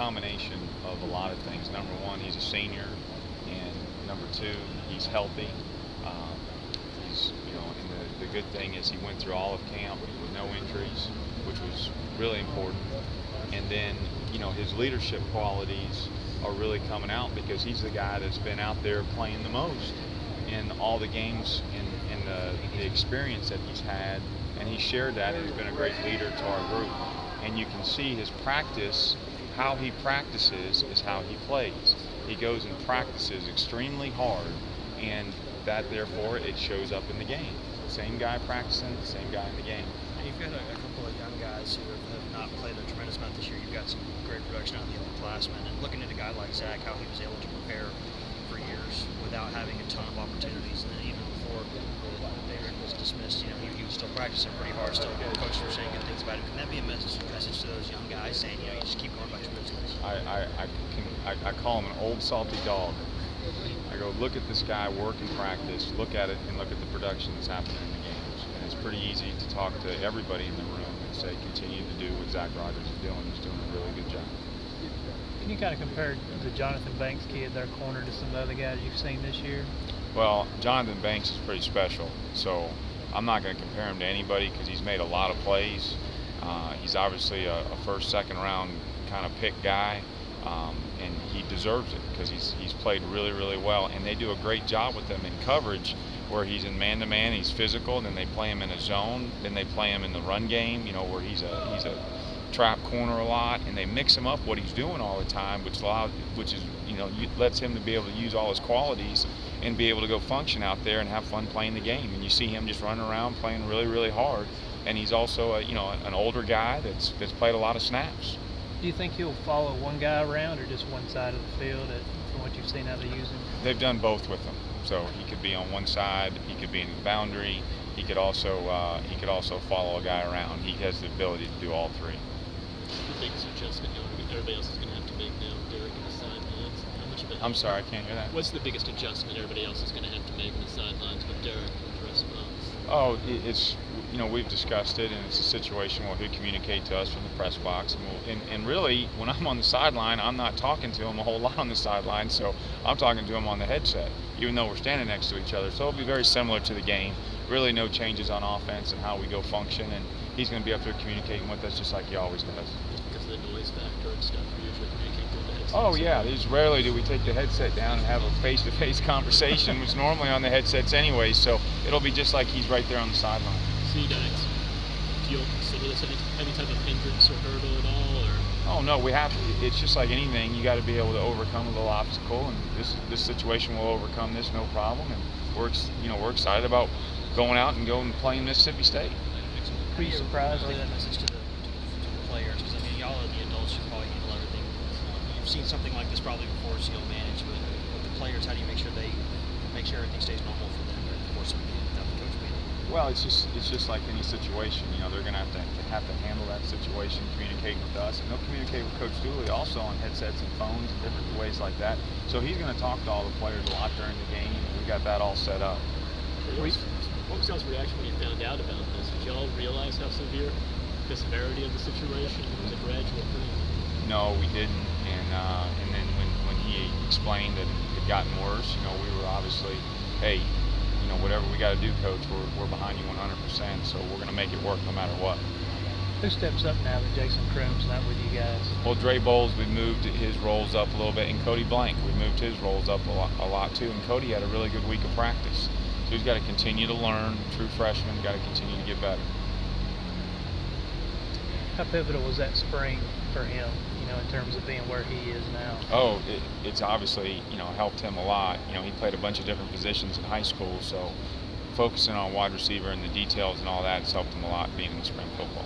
combination of a lot of things. Number one, he's a senior, and number two, he's healthy. Um, and the good thing is he went through all of camp with no injuries, which was really important. And then, his leadership qualities are really coming out because he's the guy that's been out there playing the most in all the games and the experience that he's had, and he shared that and he's been a great leader to our group. And you can see his practice, how he practices is how he plays. He goes and practices extremely hard, and that therefore it shows up in the game. Same guy practicing, same guy in the game. And you've got a couple of young guys who have not played a tremendous amount this year. You've got some great production out of the upperclassmen, and looking at a guy like Zach, how he was able to prepare for years without having a ton of opportunities, and then even before Darin was dismissed, he was still practicing pretty hard. Still, coaches were saying good things about him. Can that be a message to those young guys, saying you just keep going about your business? I call him an old salty dog. I go, look at this guy work and practice, look at it, and look at the production that's happening in the games. And it's pretty easy to talk to everybody in the room and say, continue to do what Zach Rogers is doing. He's doing a really good job. Can you kind of compare the Jonathan Banks kid, their corner, to some of the other guys you've seen this year? Well, Jonathan Banks is pretty special, so I'm not going to compare him to anybody because he's made a lot of plays. He's obviously a first, second round kind of pick guy. And he deserves it because he's played really, really well, and they do a great job with him in coverage where he's in man-to-man, he's physical, and then they play him in a zone, then they play him in the run game, where he's a trap corner a lot, and they mix him up what he's doing all the time, which lets him to be able to use all his qualities and be able to go function out there and have fun playing the game. And you see him just running around playing really, really hard, and he's also an older guy that's played a lot of snaps. Do you think he'll follow one guy around or just one side of the field from what you've seen how they use him? They've done both with him. So he could be on one side, he could be in the boundary, he could also follow a guy around. He has the ability to do all three. The biggest adjustment everybody else is going to have to make now, Darin, in the sidelines? How much of it? I'm sorry, I can't hear that. What's the biggest adjustment everybody else is going to have to make in the sidelines with Darin and the rest of us? Oh, it's we've discussed it, and it's a situation where he'll communicate to us from the press box, and really when I'm on the sideline, I'm not talking to him a whole lot on the sideline, so I'm talking to him on the headset, even though we're standing next to each other. So it'll be very similar to the game. Really no changes on offense and how we go function, and he's going to be up there communicating with us just like he always does. Just because of the noise factor and stuff, we usually communicate through the headset. Oh yeah, there's rarely do we take the headset down and have a face-to-face conversation, which normally on the headsets anyway, so it'll be just like he's right there on the sideline. So you guys, do you consider this any type of hindrance or hurdle at all? Or? Oh no, we have. It's just like anything. You got to be able to overcome a little obstacle, and this situation will overcome this no problem. And we're excited about going out and going and playing Mississippi State. Were you surprised that message to the players? Because y'all are the adults who probably handle everything. You've seen something like this probably before, so you'll manage. But with the players, how do you make sure everything stays normal for them during the course of the game without the coach being? Well, it's just like any situation. They're going to have to handle that situation, communicating with us, and they'll communicate with Coach Dooley also on headsets and phones and different ways like that. So he's going to talk to all the players a lot during the game, and we got that all set up. What was y'all's reaction when you found out about this? Did y'all realize how severe the severity of the situation? Was it gradual thing? No, we didn't. And then when he explained that it had gotten worse, we were obviously, hey, whatever we got to do, Coach, we're behind you 100%. So we're going to make it work no matter what. Who steps up now that Jason Croom's not with you guys? Well, Dre Bowles, we moved his roles up a little bit, and Cody Blank, we moved his roles up a lot too. And Cody had a really good week of practice. So he's got to continue to learn. True freshman, got to continue to get better. How pivotal was that spring for him, in terms of being where he is now? Oh, it's obviously, helped him a lot. He played a bunch of different positions in high school, so focusing on wide receiver and the details and all that has helped him a lot being in spring football.